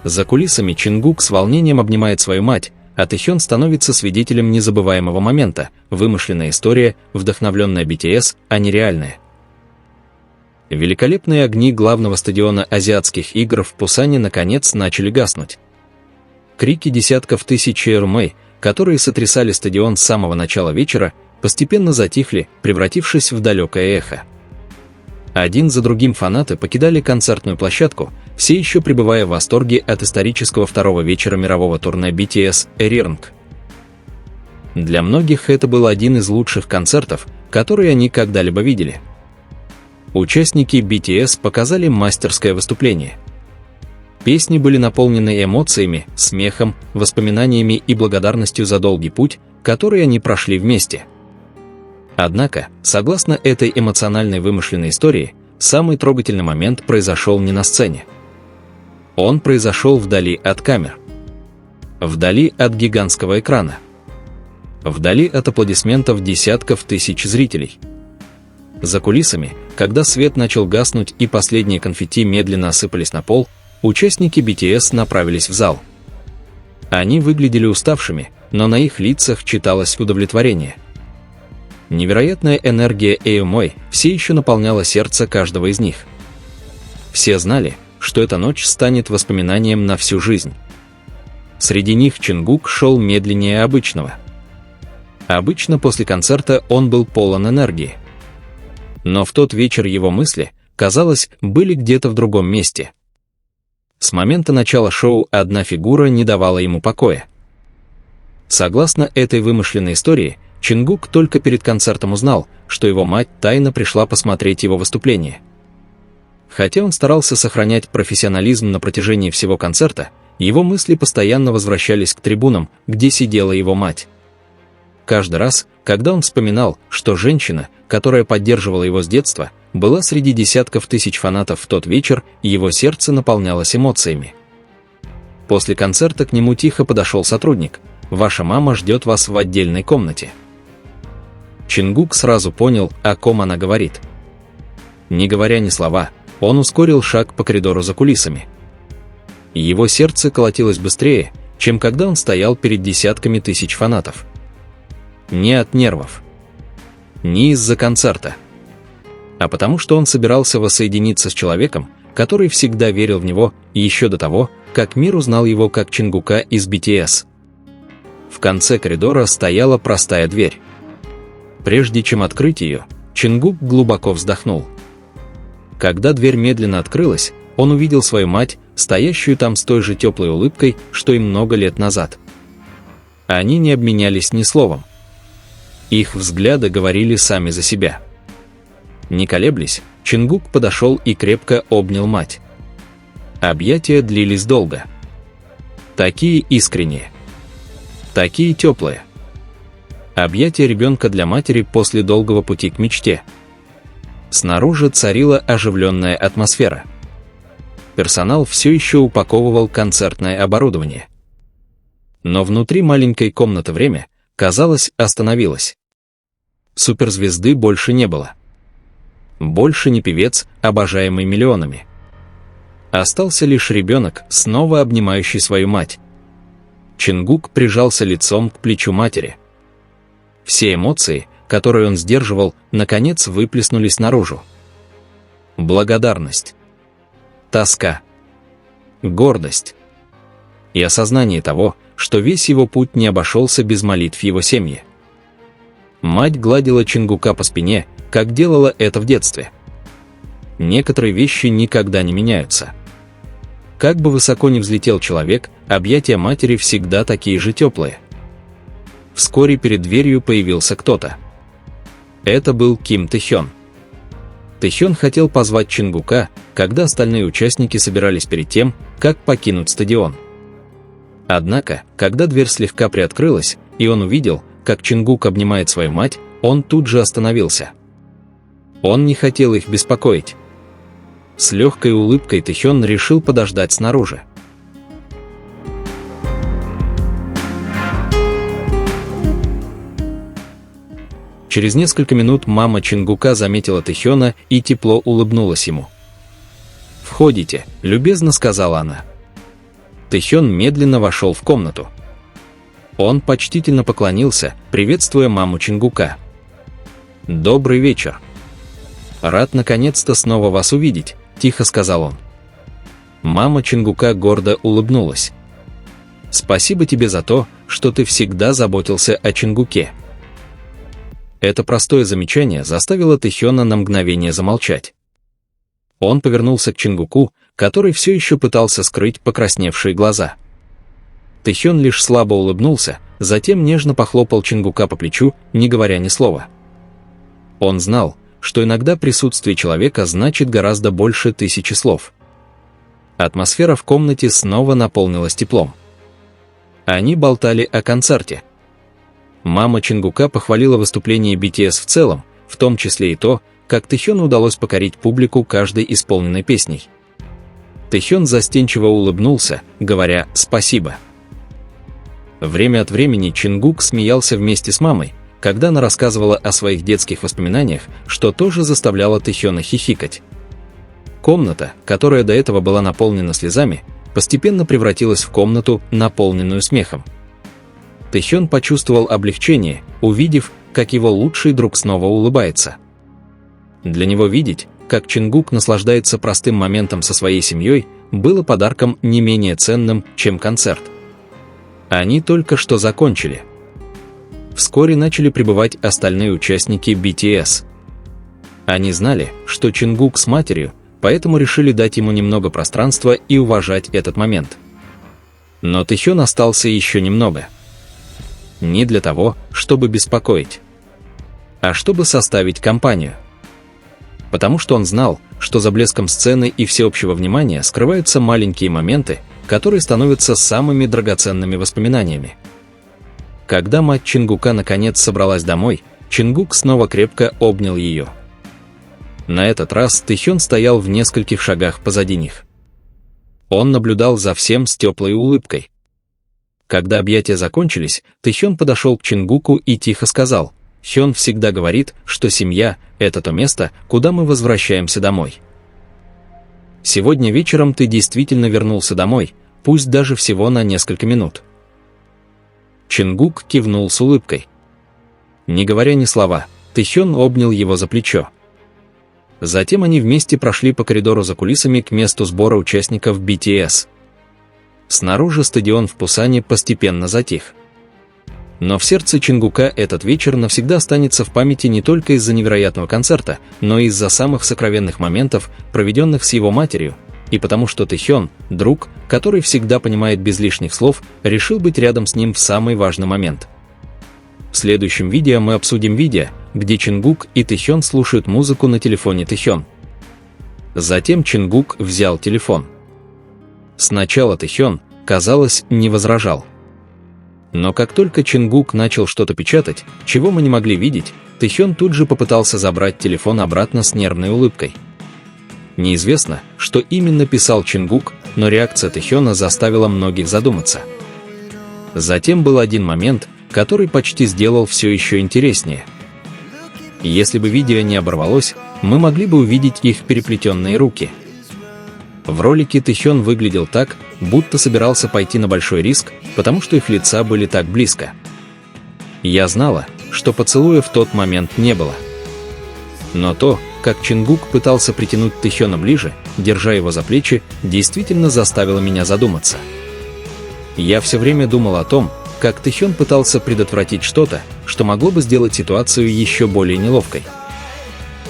За кулисами Чингук с волнением обнимает свою мать, а Тэхён становится свидетелем незабываемого момента, вымышленная история, вдохновленная BTS, а не реальная. Великолепные огни главного стадиона азиатских игр в Пусане наконец начали гаснуть. Крики десятков тысяч эрмэй, которые сотрясали стадион с самого начала вечера, постепенно затихли, превратившись в далекое эхо. Один за другим фанаты покидали концертную площадку, все еще пребывая в восторге от исторического второго вечера мирового турне BTS Ring. Для многих это был один из лучших концертов, которые они когда-либо видели. Участники BTS показали мастерское выступление. Песни были наполнены эмоциями, смехом, воспоминаниями и благодарностью за долгий путь, который они прошли вместе. Однако, согласно этой эмоциональной вымышленной истории, самый трогательный момент произошел не на сцене. Он произошел вдали от камер. Вдали от гигантского экрана. Вдали от аплодисментов десятков тысяч зрителей. За кулисами, когда свет начал гаснуть и последние конфетти медленно осыпались на пол, участники BTS направились в зал. Они выглядели уставшими, но на их лицах читалось удовлетворение. Невероятная энергия эрмэй все еще наполняла сердце каждого из них. Все знали, что эта ночь станет воспоминанием на всю жизнь. Среди них Чингук шел медленнее обычного. Обычно после концерта он был полон энергии. Но в тот вечер его мысли, казалось, были где-то в другом месте. С момента начала шоу одна фигура не давала ему покоя. Согласно этой вымышленной истории, Чингук только перед концертом узнал, что его мать тайно пришла посмотреть его выступление. Хотя он старался сохранять профессионализм на протяжении всего концерта, его мысли постоянно возвращались к трибунам, где сидела его мать. Каждый раз, когда он вспоминал, что женщина, которая поддерживала его с детства, была среди десятков тысяч фанатов в тот вечер, его сердце наполнялось эмоциями. После концерта к нему тихо подошел сотрудник. «Ваша мама ждет вас в отдельной комнате». Чингук сразу понял, о ком она говорит. Не говоря ни слова, он ускорил шаг по коридору за кулисами. Его сердце колотилось быстрее, чем когда он стоял перед десятками тысяч фанатов. Не от нервов. Не из-за концерта. А потому что он собирался воссоединиться с человеком, который всегда верил в него, еще до того, как мир узнал его как Чингука из BTS. В конце коридора стояла простая дверь. Прежде чем открыть ее, Чингук глубоко вздохнул. Когда дверь медленно открылась, он увидел свою мать, стоящую там с той же теплой улыбкой, что и много лет назад. Они не обменялись ни словом. Их взгляды говорили сами за себя. Не колеблясь, Чингук подошел и крепко обнял мать. Объятия длились долго. Такие искренние. Такие теплые. Объятия ребенка для матери после долгого пути к мечте. Снаружи царила оживленная атмосфера. Персонал все еще упаковывал концертное оборудование. Но внутри маленькой комнаты время, казалось, остановилось. Суперзвезды больше не было. Больше не певец, обожаемый миллионами. Остался лишь ребенок, снова обнимающий свою мать. Чингук прижался лицом к плечу матери. Все эмоции, которые он сдерживал, наконец выплеснулись наружу. Благодарность. Тоска. Гордость. И осознание того, что весь его путь не обошелся без молитв его семьи. Мать гладила Чингука по спине, как делала это в детстве. Некоторые вещи никогда не меняются. Как бы высоко ни взлетел человек, объятия матери всегда такие же теплые. Вскоре перед дверью появился кто-то. Это был Ким Тэхён. Тэхён хотел позвать Чингука, когда остальные участники собирались перед тем, как покинуть стадион. Однако, когда дверь слегка приоткрылась, и он увидел, как Чингук обнимает свою мать, он тут же остановился. Он не хотел их беспокоить. С легкой улыбкой Тэхён решил подождать снаружи. Через несколько минут мама Чингука заметила Тэхёна и тепло улыбнулась ему. «Входите», — любезно сказала она. Тэхён медленно вошел в комнату. Он почтительно поклонился, приветствуя маму Чингука. «Добрый вечер. Рад наконец-то снова вас увидеть», – тихо сказал он. Мама Чингука гордо улыбнулась. «Спасибо тебе за то, что ты всегда заботился о Чингуке». Это простое замечание заставило Тэхёна на мгновение замолчать. Он повернулся к Чингуку, который все еще пытался скрыть покрасневшие глаза. Тэхён лишь слабо улыбнулся, затем нежно похлопал Чингука по плечу, не говоря ни слова. Он знал, что иногда присутствие человека значит гораздо больше 1000 слов. Атмосфера в комнате снова наполнилась теплом. Они болтали о концерте. Мама Чингука похвалила выступление BTS в целом, в том числе и то, как Тэхёну удалось покорить публику каждой исполненной песней. Тэхён застенчиво улыбнулся, говоря «спасибо». Время от времени Чингук смеялся вместе с мамой, когда она рассказывала о своих детских воспоминаниях, что тоже заставляло Тэхёна хихикать. Комната, которая до этого была наполнена слезами, постепенно превратилась в комнату, наполненную смехом. Тэхён почувствовал облегчение, увидев, как его лучший друг снова улыбается. Для него видеть, как Чингук наслаждается простым моментом со своей семьей, было подарком не менее ценным, чем концерт. Они только что закончили. Вскоре начали прибывать остальные участники BTS. Они знали, что Чингук с матерью, поэтому решили дать ему немного пространства и уважать этот момент. Но Тэхён остался еще немного. Не для того, чтобы беспокоить, а чтобы составить компанию. Потому что он знал, что за блеском сцены и всеобщего внимания скрываются маленькие моменты, которые становятся самыми драгоценными воспоминаниями. Когда мать Чингука наконец собралась домой, Чингук снова крепко обнял ее. На этот раз Тэхён стоял в нескольких шагах позади них. Он наблюдал за всем с теплой улыбкой. Когда объятия закончились, Тэхён подошел к Чингуку и тихо сказал: «Хён всегда говорит, что семья – это то место, куда мы возвращаемся домой. Сегодня вечером ты действительно вернулся домой, пусть даже всего на несколько минут». Чингук кивнул с улыбкой. Не говоря ни слова, Тэхён обнял его за плечо. Затем они вместе прошли по коридору за кулисами к месту сбора участников BTS. Снаружи стадион в Пусане постепенно затих. Но в сердце Чингука этот вечер навсегда останется в памяти не только из-за невероятного концерта, но и из-за самых сокровенных моментов, проведенных с его матерью, и потому что Тэхён, друг, который всегда понимает без лишних слов, решил быть рядом с ним в самый важный момент. В следующем видео мы обсудим видео, где Чингук и Тэхён слушают музыку на телефоне Тэхён. Затем Чингук взял телефон. Сначала Тэхён, казалось, не возражал. Но как только Чингук начал что-то печатать, чего мы не могли видеть, Тэхён тут же попытался забрать телефон обратно с нервной улыбкой. Неизвестно, что именно писал Чингук, но реакция Тэхёна заставила многих задуматься. Затем был один момент, который почти сделал все еще интереснее. Если бы видео не оборвалось, мы могли бы увидеть их переплетенные руки. В ролике Тэхён выглядел так, будто собирался пойти на большой риск, потому что их лица были так близко. Я знала, что поцелуя в тот момент не было. Но то, как Чингук пытался притянуть Тэхёна ближе, держа его за плечи, действительно заставило меня задуматься. Я все время думал о том, как Тэхён пытался предотвратить что-то, что могло бы сделать ситуацию еще более неловкой.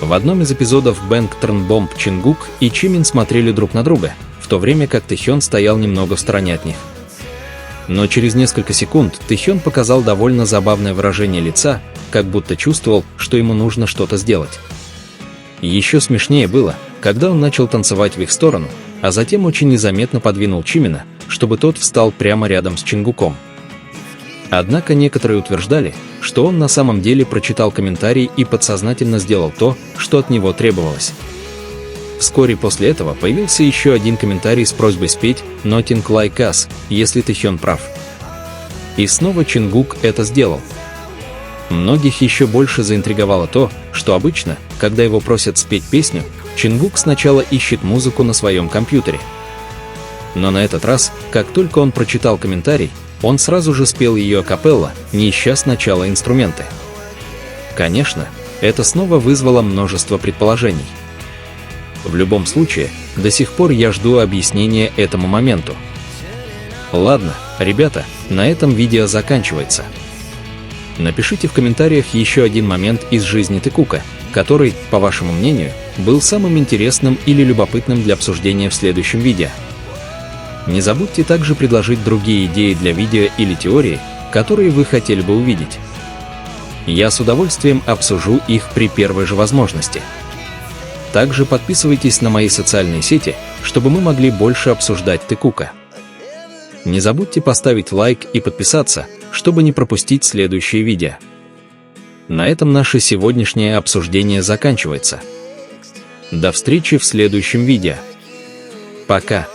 В одном из эпизодов Bang Turn Bomb Чингук и Чимин смотрели друг на друга, в то время как Тэхён стоял немного в стороне от них. Но через несколько секунд Тэхён показал довольно забавное выражение лица, как будто чувствовал, что ему нужно что-то сделать. Еще смешнее было, когда он начал танцевать в их сторону, а затем очень незаметно подвинул Чимина, чтобы тот встал прямо рядом с Чингуком. Однако некоторые утверждали, что он на самом деле прочитал комментарий и подсознательно сделал то, что от него требовалось. Вскоре после этого появился еще один комментарий с просьбой спеть «Nothing Like Us», если Тэхён прав. И снова Чингук это сделал. Многих еще больше заинтриговало то, что обычно, когда его просят спеть песню, Чингук сначала ищет музыку на своем компьютере. Но на этот раз, как только он прочитал комментарий, он сразу же спел ее акапелла, не ища сначала инструменты. Конечно, это снова вызвало множество предположений. В любом случае, до сих пор я жду объяснения этому моменту. Ладно, ребята, на этом видео заканчивается. Напишите в комментариях еще один момент из жизни Текука, который, по вашему мнению, был самым интересным или любопытным для обсуждения в следующем видео. Не забудьте также предложить другие идеи для видео или теории, которые вы хотели бы увидеть. Я с удовольствием обсужу их при первой же возможности. Также подписывайтесь на мои социальные сети, чтобы мы могли больше обсуждать Текука. Не забудьте поставить лайк и подписаться, чтобы не пропустить следующие видео. На этом наше сегодняшнее обсуждение заканчивается. До встречи в следующем видео. Пока!